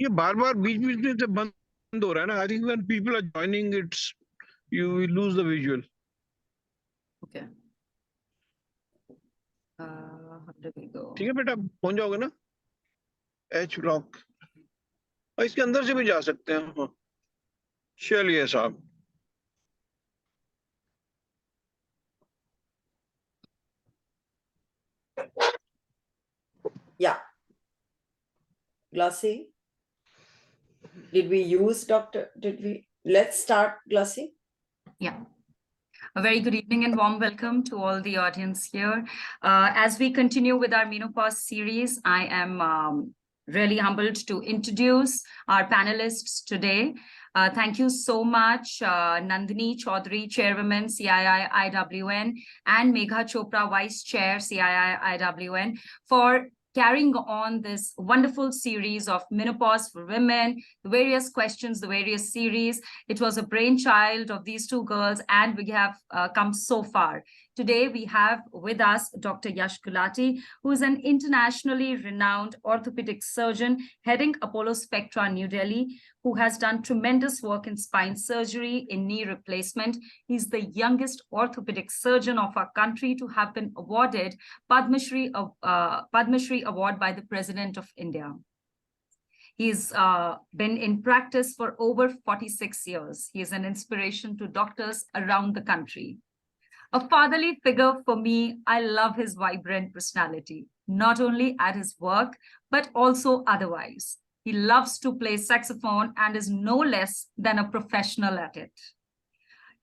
ये बार बार बीच बीच में से बंद हो रहा है ना. I think when people are joining it's you will lose the visual. Okay. How do we go? ठीक है बेटा, पहुंच जाओगे ना एच ब्लॉक. और इसके अंदर से भी जा सकते हैं. हाँ. चलिए साहब. Yeah. Glossy. Did we use Dr. Let's start, Glossy. Yeah. A very good evening and warm welcome to all the audience here. As we continue with our Menopause series, I am really humbled to introduce our panelists today. Thank you so much, Nandini Chaudhary, Chairwoman, CII IWN, and Megha Chopra, Vice Chair, CII IWN, for carrying on this wonderful series of Menopause for Women, the various questions, the various series. It was a brainchild of these two girls, and we have come so far. Today, we have with us Dr. Yash Gulati, who is an internationally renowned orthopedic surgeon heading Apollo Spectra, New Delhi, who has done tremendous work in spine surgery, in knee replacement. He's the youngest orthopedic surgeon of our country to have been awarded Padma Shri Award by the President of India. He's been in practice for over 46 years. He is an inspiration to doctors around the country. A fatherly figure for me. I love his vibrant personality, not only at his work, but also otherwise. He loves to play saxophone and is no less than a professional at it.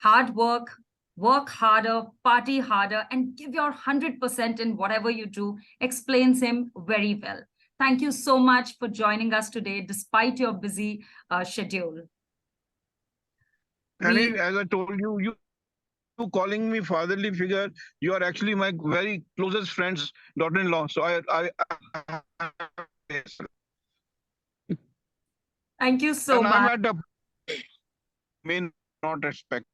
Hard work, work harder, party harder, and give your 100% in whatever you do explains him very well. Thank you so much for joining us today, despite your busy schedule. And as I told you, you calling me fatherly figure, you are actually my very closest friend's daughter-in-law. So Thank you so much. I'm at a may not respect.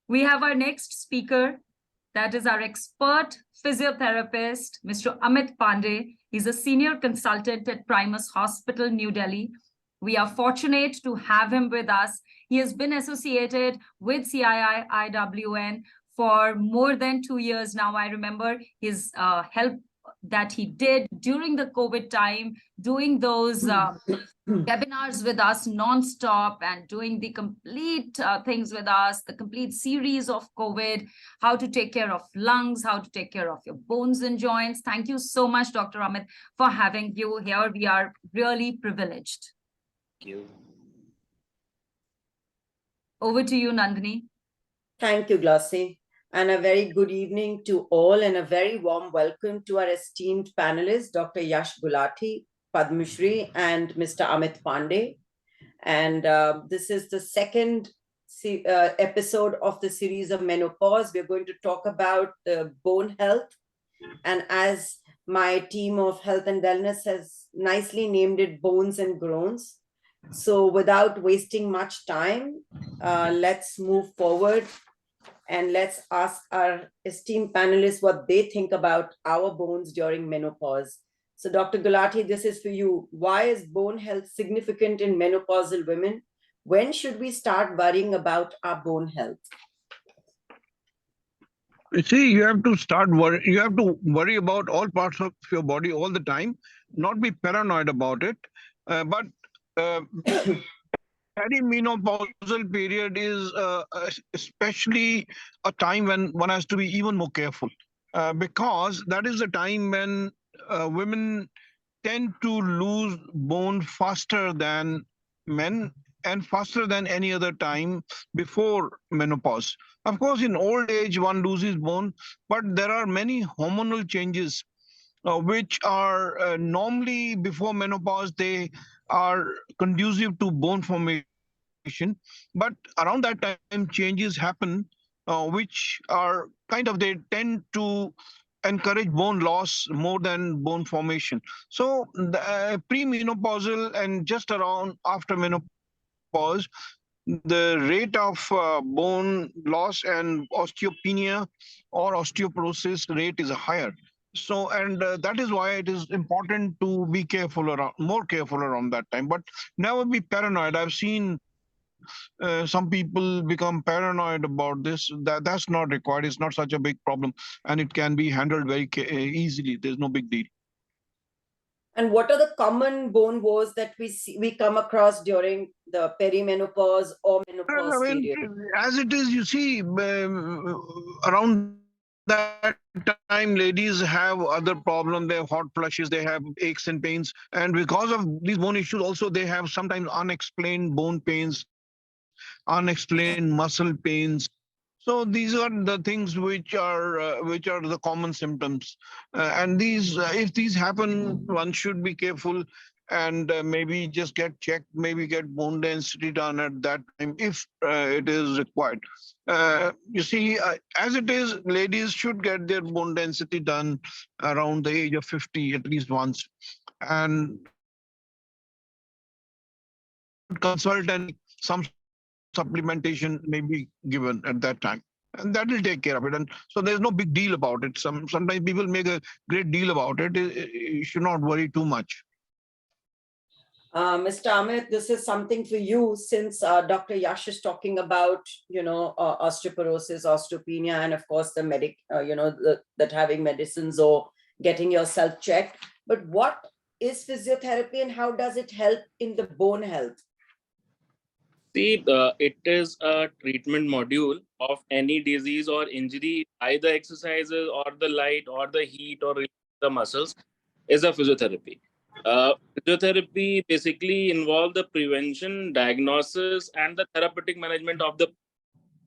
We have our next speaker. That is our expert physiotherapist, Mr. Amit Pandey. He's a senior consultant at Primus Hospital, New Delhi. We are fortunate to have him with us. He has been associated with CII IWN for more than 2 years now. I remember his help that he did during the COVID time, doing those webinars with us non-stop and doing the complete things with us, the complete series of COVID, how to take care of lungs, how to take care of your bones and joints. Thank you so much, Dr. Amit, for having you here. We are really privileged. Thank you. Over to you, Nandini. Thank you, Glossy. And a very good evening to all and a very warm welcome to our esteemed panelists, Dr. Yash Gulati, Padma Shri, and Mr. Amit Pandey. And this is the second episode of the series of Menopause. We're going to talk about bone health. And as my team of health and wellness has nicely named it, bones and groans. So without wasting much time, let's move forward and let's ask our esteemed panelists what they think about our bones during menopause. So Dr. Gulati, this is for you. Why is bone health significant in menopausal women? When should we start worrying about our bone health? You see, you have to start worry. You have to worry about all parts of your body all the time, not be paranoid about it. But perimenopausal period is especially a time when one has to be even more careful, because that is the time when women tend to lose bone faster than men and faster than any other time before menopause. Of course, in old age, one loses bone, but there are many hormonal changes which are normally before menopause, they are conducive to bone formation. But around that time, changes happen, which are they tend to encourage bone loss more than bone formation. So the premenopausal and just around after menopause, the rate of bone loss and osteopenia or osteoporosis rate is higher. So, and that is why it is important to be careful around, more careful around that time, but never be paranoid. I've seen some people become paranoid about this. That's not required. It's not such a big problem, and it can be handled very easily. There's no big deal. And what are the common bone woes that we come across during the perimenopause or Well, menopause I mean, period? as it is, you see, around that time, ladies have other problems. They have hot flushes, they have aches and pains, and because of these bone issues, also they have sometimes unexplained bone pains, unexplained muscle pains. So these are the things which are the common symptoms, and these if these happen, one should be careful and maybe just get checked, maybe get bone density done at that time if it is required. You see, as it is, ladies should get their bone density done around the age of 50 at least once, and they should consult and some supplementation may be given at that time, and that will take care of it. And so there's no big deal about it. Sometimes people make a great deal about it. You should not worry too much. Mr. Amit, this is something for you since Dr. Yash is talking about, osteoporosis, osteopenia, and of course the that having medicines or getting yourself checked. But what is physiotherapy and how does it help in the bone health? See, it is a treatment module of any disease or injury, either exercises or the light or the heat or the muscles, is a physiotherapy. Physiotherapy basically involve the prevention, diagnosis, and the therapeutic management of the.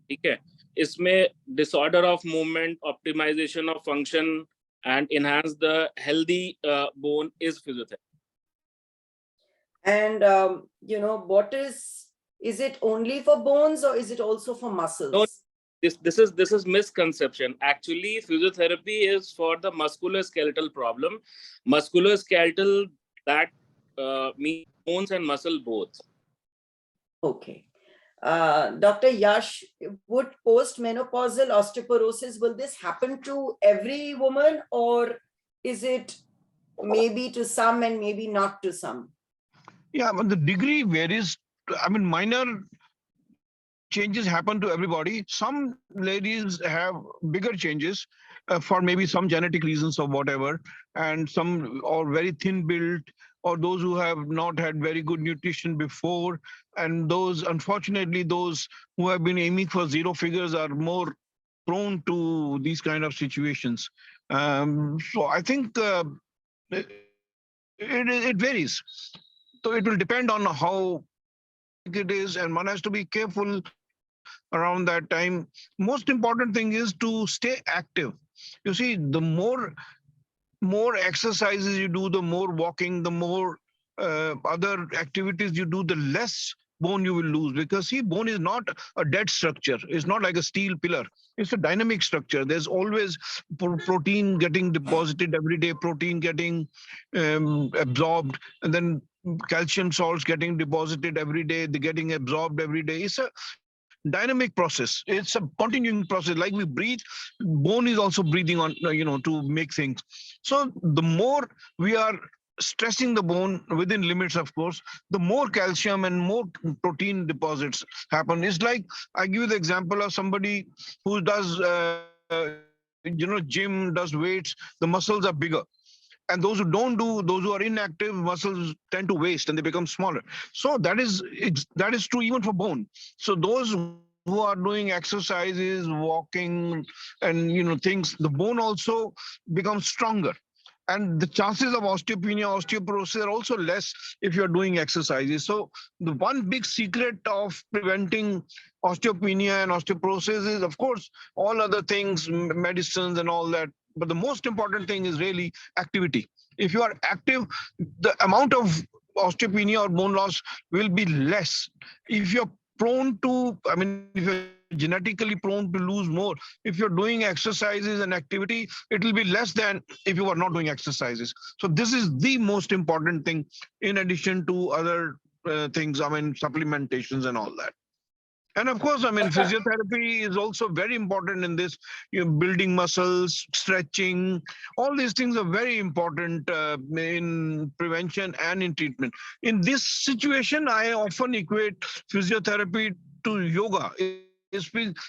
ठीक है इसमें disorder of movement, optimization of function, and enhance the healthy bone is physiotherapy. And what is it only for bones or is it also for No, muscles? this is misconception. Actually, physiotherapy is for the musculoskeletal problem. Musculoskeletal, that means bones and muscle both. Okay. Dr. Yash, would postmenopausal osteoporosis, will this happen to every woman or is it maybe to some and maybe not to some? Yeah, but the degree varies. I mean, minor changes happen to everybody. Some ladies have bigger changes for maybe some genetic reasons or whatever, and some or very thin built, or those who have not had very good nutrition before, and those unfortunately those who have been aiming for zero figures are more prone to these kind of situations. So I think it varies. So it will depend on how it is, and one has to be careful around that time. Most important thing is to stay active. You see, the more exercises you do, the more walking, the more other activities you do, the less bone you will lose. Because see, bone is not a dead structure. It's not like a steel pillar. It's a dynamic structure. There's always protein getting deposited every day, protein getting absorbed, and then calcium salts getting deposited every day, they're getting absorbed every day. It's a dynamic process. It's a continuing process. Like we breathe, bone is also breathing on, to make things. So the more we are stressing the bone within limits, of course, the more calcium and more protein deposits happen. It's like I give you the example of somebody who does, gym, does weights. The muscles are bigger, and those who don't do, those who are inactive, muscles tend to waste and they become smaller. So that is true even for bone. So those who are doing exercises, walking, and things, the bone also becomes stronger, and the chances of osteopenia, osteoporosis are also less if you're doing exercises. So the one big secret of preventing osteopenia and osteoporosis is, of course, all other things, medicines and all that. But the most important thing is really activity. If you are active, the amount of osteopenia or bone loss will be less. If you're prone to, I mean, if you're genetically prone to lose more, if you're doing exercises and activity, it will be less than if you are not doing exercises. So this is the most important thing, in addition to other things, I mean, supplementations and all that. And of course, I mean, physiotherapy is also very important in this. Building muscles, stretching, all these things are very important in prevention and in treatment. In this situation, I often equate physiotherapy to yoga.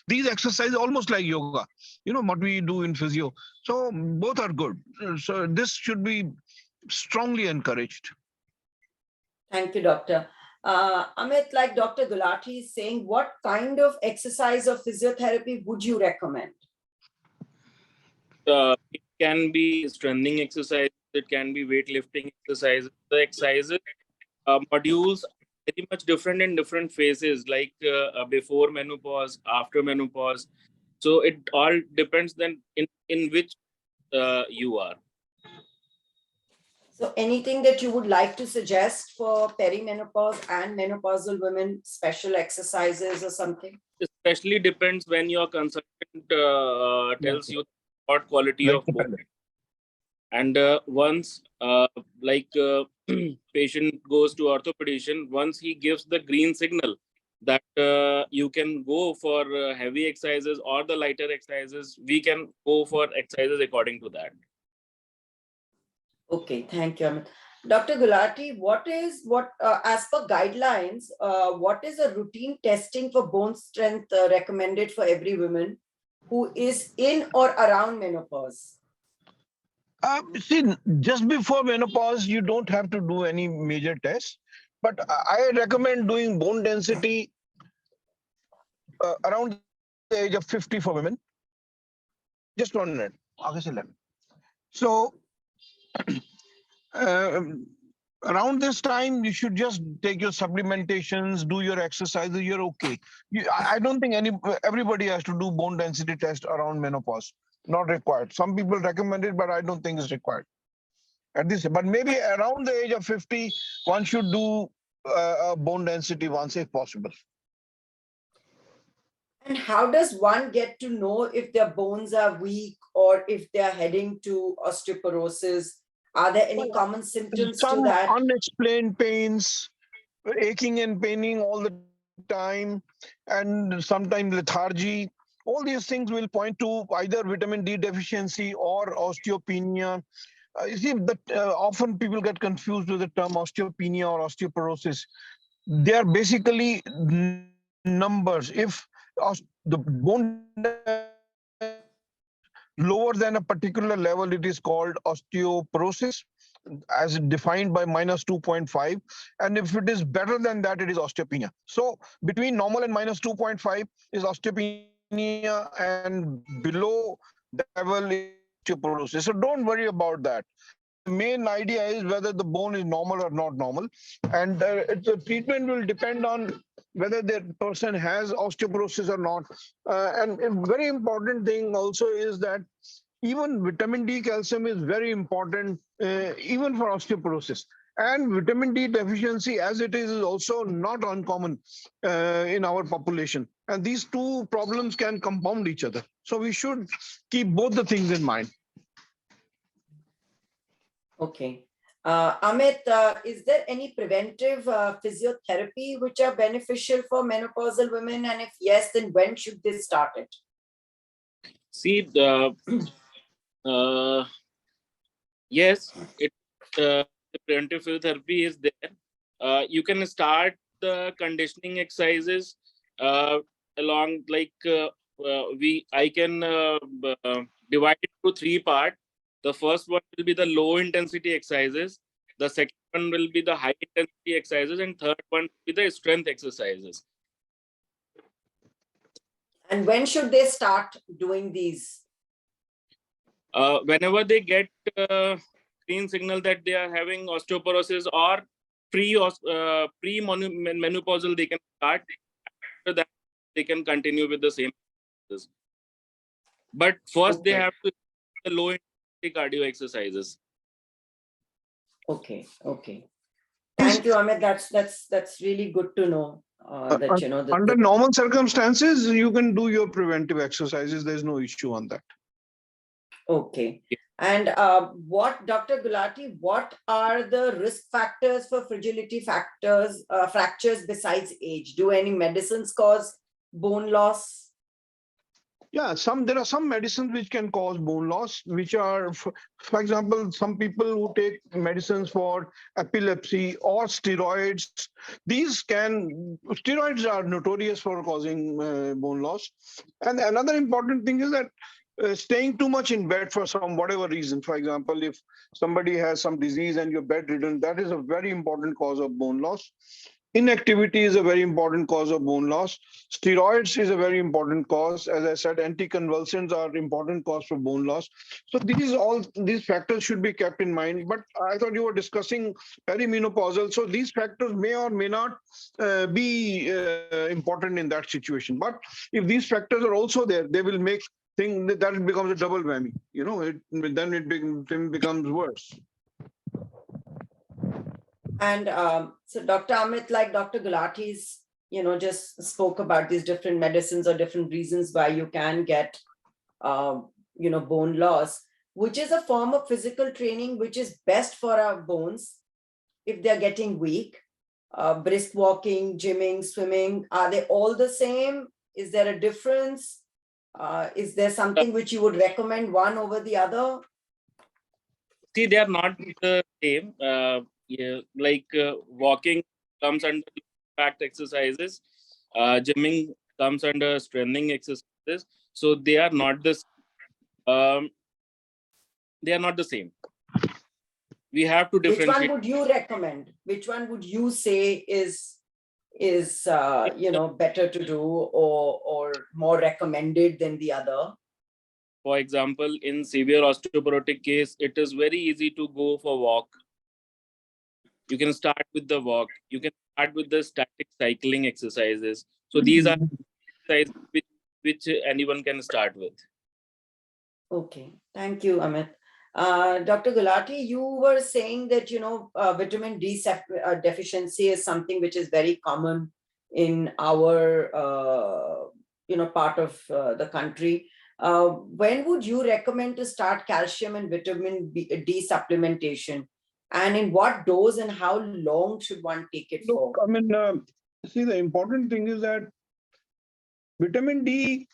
These exercises almost like yoga, what we do in physio. So both are good. So this should be strongly encouraged. Thank you, Doctor. Amit, like Dr. Gulati is saying, what kind of exercise or physiotherapy would you recommend? It can be strengthening exercise. It can be weightlifting exercise. The exercises modules are very much different in different phases, like before menopause, after menopause. So it all depends then in which you are. So anything that you would like to suggest for perimenopause and menopausal women, special exercises or something? Especially depends when your consultant tells you what quality Like of the bone. pellet. And once patient goes to orthopedician, once he gives the green signal that you can go for heavy exercises or the lighter exercises, we can go for exercises according to that. Okay, thank you, Amit. Dr. Gulati, as per guidelines, what is a routine testing for bone strength recommended for every woman who is in or around menopause? See, just before menopause, you don't have to do any major tests, but I recommend doing bone density around the age of 50 for women. Just 1 minute. आगे से लेना. So, um, around this time, you should just take your supplementations, do your exercises. You're okay. I don't think everybody has to do bone density test around menopause. Not required. Some people recommend it, but I don't think it's required at this. But maybe around the age of 50, one should do a bone density once if possible. And how does one get to know if their bones are weak or if they are heading to osteoporosis? Are there any common symptoms to Some that? unexplained pains, aching and paining all the time, and sometimes lethargy. All these things will point to either vitamin D deficiency or osteopenia. You see, that often people get confused with the term osteopenia or osteoporosis. They are basically numbers. If the bone density is lower than a particular level, it is called osteoporosis, as defined by minus 2.5. And if it is better than that, it is osteopenia. So between normal and minus 2.5 is osteopenia, and below that level is osteoporosis. So don't worry about that. The main idea is whether the bone is normal or not normal. And the treatment will depend on whether the person has osteoporosis or not. And a very important thing also is that even vitamin D calcium is very important, even for osteoporosis. And vitamin D deficiency, as it is also not uncommon in our population. And these two problems can compound each other. So we should keep both the things in mind. Okay. Amit, is there any preventive physiotherapy which are beneficial for menopausal women? And if yes, then when should they start it? See, yes, the preventive physiotherapy is there. You can start the conditioning exercises along I can divide it to three parts. The first one will be the low intensity exercises. The second one will be the high intensity exercises, and third one will be the strength exercises. And when should they start doing these? Whenever they get green signal that they are having osteoporosis or pre-menopausal, they can start. After that, they can continue with the same exercises. But first, they have to do the low intensity cardio exercises. Okay. Thank you, Amit. That's really good to know. That you know that Under normal circumstances, you can do your preventive exercises. There's no issue on that. Okay. And what, Dr. Gulati, what are the risk factors for fragility fractures besides age? Do any medicines cause bone loss? Yeah, there are some medicines which can cause bone loss, which are, for example, some people who take medicines for epilepsy or steroids. Steroids are notorious for causing bone loss. And another important thing is that staying too much in bed for some whatever reason. For example, if somebody has some disease and you're bedridden, that is a very important cause of bone loss. Inactivity is a very important cause of bone loss. Steroids is a very important cause. As I said, anticonvulsants are important cause for bone loss. So these factors should be kept in mind. But I thought you were discussing perimenopausal. So these factors may or may not be important in that situation. But if these factors are also there, they will make thing that it becomes a double whammy. Then it becomes worse. And so Dr. Amit, like Dr. Gulati's, just spoke about these different medicines or different reasons why you can get, bone loss, which is a form of physical training, which is best for our bones if they're getting weak. Brisk walking, gymming, swimming, are they all the same? Is there a difference? Is there something which you would recommend one over the other? See, they are not the same. Yeah, like walking comes under impact exercises, gymming comes under strengthening exercises. So they are not um, they are not the same. We have to Which differentiate. one would you recommend? Which one would you say is better to do or more recommended than the other? For example, in severe osteoporotic case, it is very easy to go for walk. You can start with the walk. You can start with the static cycling exercises. So these are exercises which anyone can start with. Okay, thank you, Amit. Dr. Gulati, you were saying that, vitamin D deficiency is something which is very common in our, part of the country. When would you recommend to start calcium and vitamin D supplementation? And in what dose and how long should one take it for? Look, I mean, see, the important thing is that vitamin D,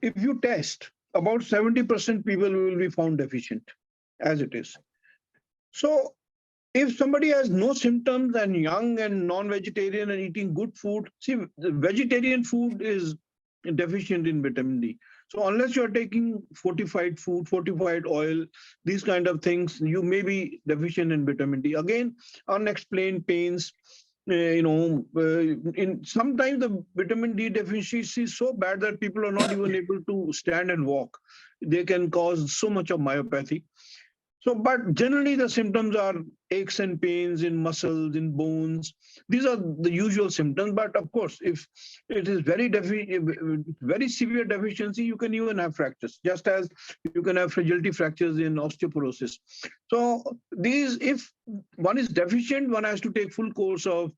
if you test, about 70% people will be found deficient as it is. So if somebody has no symptoms and young and non-vegetarian and eating good food, see, the vegetarian food is deficient in vitamin D. So unless you're taking fortified food, fortified oil, these kind of things, you may be deficient in vitamin D. Again, unexplained pains, in sometimes the vitamin D deficiency is so bad that people are not even able to stand and walk. They can cause so much of myopathy. So, but generally the symptoms are aches and pains in muscles, in bones. These are the usual symptoms. But of course, if it is very severe deficiency, you can even have fractures, just as you can have fragility fractures in osteoporosis. So if one is deficient, one has to take full course of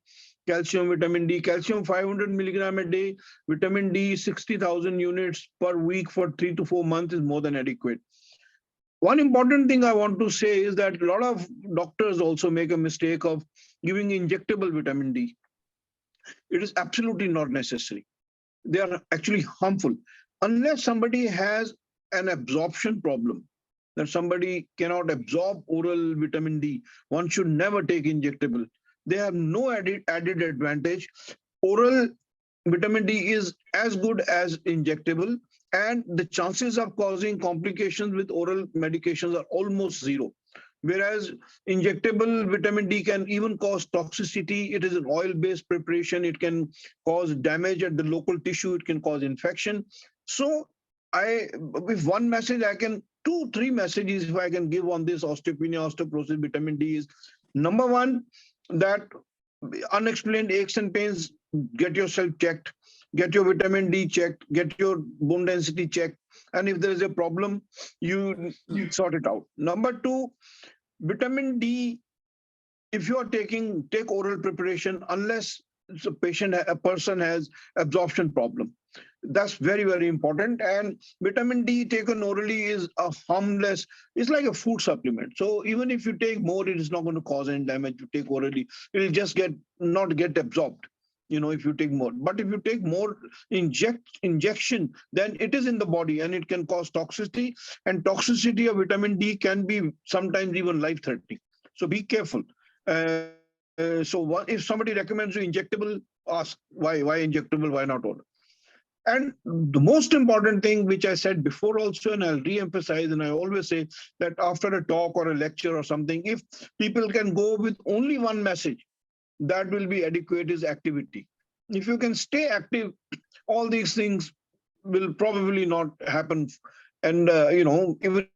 calcium, vitamin D, calcium 500 milligram a day, vitamin D 60,000 units per week for 3 to 4 months is more than adequate. One important thing I want to say is that a lot of doctors also make a mistake of giving injectable vitamin D. It is absolutely not necessary. They are actually harmful. Unless somebody has an absorption problem, that somebody cannot absorb oral vitamin D, one should never take injectable. They have no added advantage. Oral vitamin D is as good as injectable, and the chances of causing complications with oral medications are almost zero. Whereas injectable vitamin D can even cause toxicity. It is an oil-based preparation. It can cause damage at the local tissue. It can cause infection. So with one message, two, three messages if I can give on this osteopenia, osteoporosis, vitamin D is, number one, that unexplained aches and pains, get yourself checked, get your vitamin D checked, get your bone density checked, and if there is a problem, you sort it out. Number two, vitamin D, if you are take oral preparation unless a person has absorption problem. That's very, very important. And vitamin D taken orally is a harmless, it's like a food supplement. So even if you take more, it is not going to cause any damage. You take orally, it will just not get absorbed. if you take more. But if you take more injection, then it is in the body and it can cause toxicity, and toxicity of vitamin D can be sometimes even life threatening. So be careful. So if somebody recommends you injectable, ask why injectable, why not oral. And the most important thing, which I said before also, and I'll re-emphasize, and I always say that after a talk or a lecture or something, if people can go with only one message, that will be adequate, is activity. If you can stay active, all these things will probably not happen. And even